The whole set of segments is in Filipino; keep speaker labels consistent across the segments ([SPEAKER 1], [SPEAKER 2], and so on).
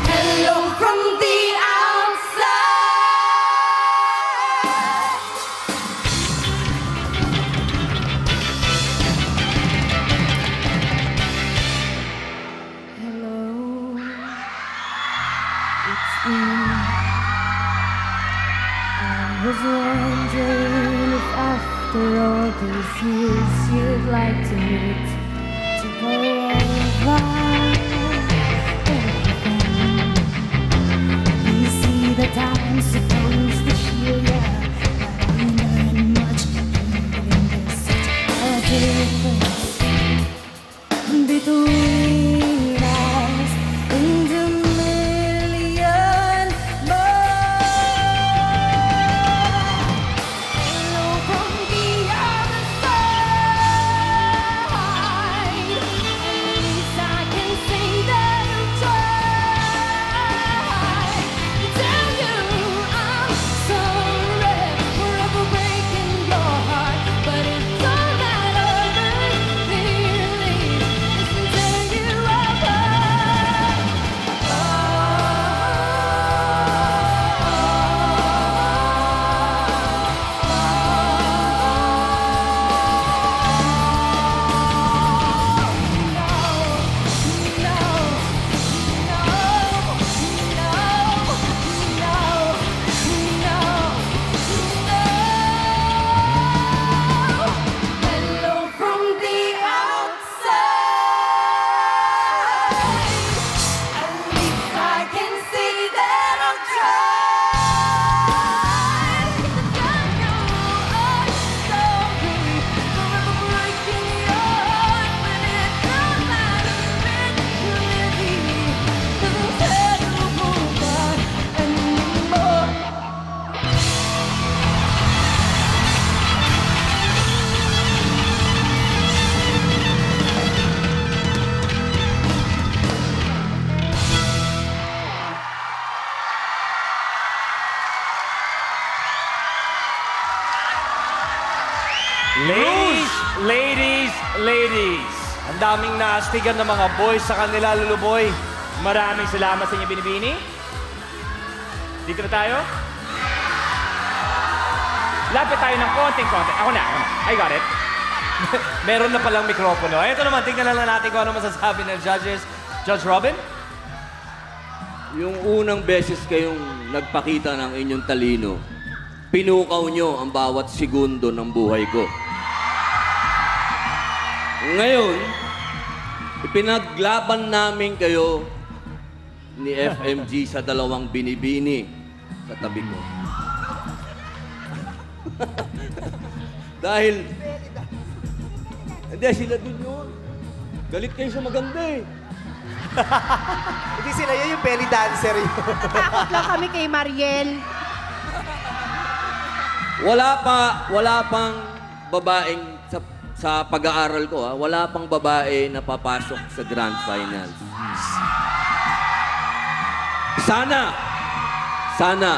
[SPEAKER 1] Hello from the Hello, it's me. I was wondering if after all these years you'd like to meet to go over everything. You see the time supposed to heal ya, but I learned much in this such a difference between us and a million more. Hello from the other side. At least I can say that I've tried to tell you I'm sorry for ever breaking your heart, but it's all that others really listen to you apart. Hello from the outside. At least I can say that I've tried to tell you I'm sorry for ever breaking your heart, but it don't matter, it really doesn't tear you apart anymore.
[SPEAKER 2] Ladies! Ang daming naastigan ng mga boys sa kanila, Luluboy. Maraming salamat sa inyo, Binibini. Dito na tayo. Lapit tayo ng konting-konti. Ako na. I got it. Meron na palang mikropono. Ito naman, tingnan lang natin kung ano masasabi ng judges. Judge Robin?
[SPEAKER 3] Yung unang beses kayong nagpakita ng inyong talino, pinukaw nyo ang bawat segundo ng buhay ko. Ngayon, ipinaglaban namin kayo ni FMG sa dalawang binibini sa tabi ko. Dahil, hindi sila dun yun. Galit kayo sa maganda eh.
[SPEAKER 4] Hindi sila yun, yung belly dancer yun.
[SPEAKER 5] Takot lang kami kay Mariel.
[SPEAKER 3] Wala pang babaeng sa pag-aaral ko, wala pang babae na papasok sa Grand Finals. Sana,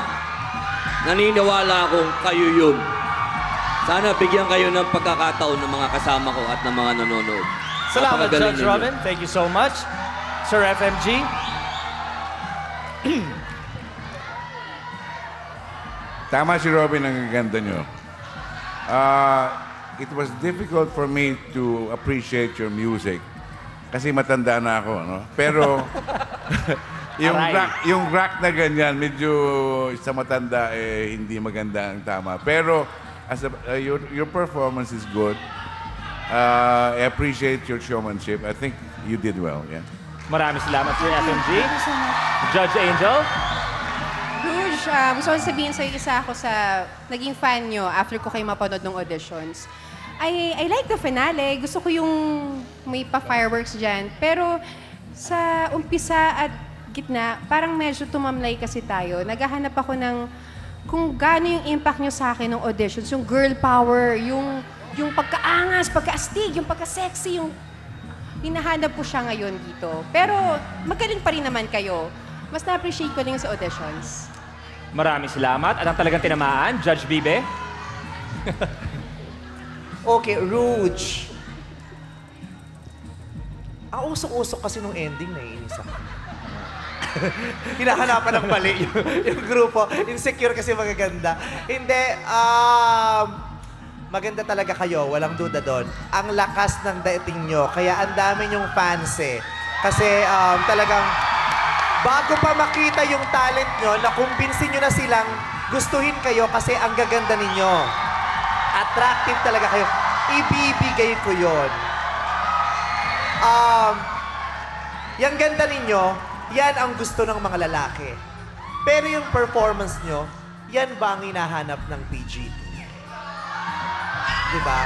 [SPEAKER 3] naniniwala akong kayo yun. Sana bigyan kayo ng pagkakataon ng mga kasama ko at ng mga nanonood.
[SPEAKER 2] Salamat,
[SPEAKER 3] Napakagaling
[SPEAKER 2] Judge
[SPEAKER 3] ninyo.
[SPEAKER 2] Robin. Thank you so much. Sir FMG?
[SPEAKER 6] Tama si Robin, ang ganda nyo. It was difficult for me to appreciate your music kasi matanda na ako, no? Pero yung rock na ganyan, medyo sa matanda hindi maganda ang tama. Pero as your performance is good. I appreciate your showmanship. I think you did well, yeah.
[SPEAKER 2] Maraming salamat, Sir FMG. Judge Angel?
[SPEAKER 5] Rouge, gusto ko sabihin sa isa ako sa naging fan nyo after ko kayo mapanood ng auditions. I like the finale. Gusto ko yung may pa-fireworks dyan. Pero sa umpisa at gitna, parang medyo tumamlay kasi tayo. Naghahanap ako ng kung gaano yung impact nyo sa akin ng auditions. Yung girl power, yung pagkaangas, pagkaastig, yung pagka-sexy, yung hinahanap ko siya ngayon dito. Pero magaling pa rin naman kayo. Mas na-appreciate ko lang sa auditions.
[SPEAKER 2] Maraming salamat. At ang talagang tinamaan, Judge Bibe?
[SPEAKER 4] Okay, Rouge. Pausok-usok kasi nung ending, naiinis ako. Hinahanapan ng mali yung grupo. Insecure kasi magaganda. Hindi, maganda talaga kayo, walang duda doon. Ang lakas ng dating nyo, kaya ang dami nyong fans eh. Kasi talagang, bago pa makita yung talent nyo, nakumbinsin nyo na silang gustuhin kayo kasi ang gaganda ninyo. Attractive talaga kayo. Ibibigay ko yon. Yung ganda ninyo, yan ang gusto ng mga lalaki. Pero yung performance nyo, yan ba ang hinahanap ng PG? Diba?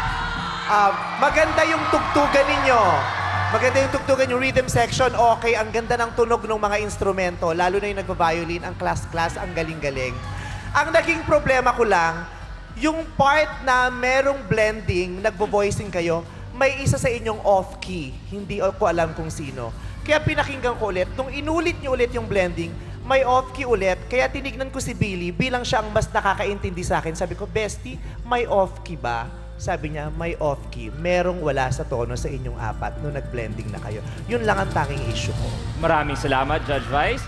[SPEAKER 4] Maganda yung tugtugan ninyo. Maganda yung tugtugan yung rhythm section. Okay, ang ganda ng tunog ng mga instrumento. Lalo na yung nagpa-violin, ang class-class, ang galing-galing. Ang naging problema ko lang, yung part na merong blending, nagbo-voicing kayo, may isa sa inyong off-key. Hindi ko alam kung sino. Kaya pinakinggan ko ulit. Nung inulit niyo ulit yung blending, may off-key ulit. Kaya tinignan ko si Billy bilang siya ang mas nakakaintindi sa akin. Sabi ko, Bestie, may off-key ba? Sabi niya, may off-key. Merong wala sa tono sa inyong apat nung nag-blending na kayo. Yun lang ang tanging issue ko.
[SPEAKER 2] Maraming salamat, Judge Vice.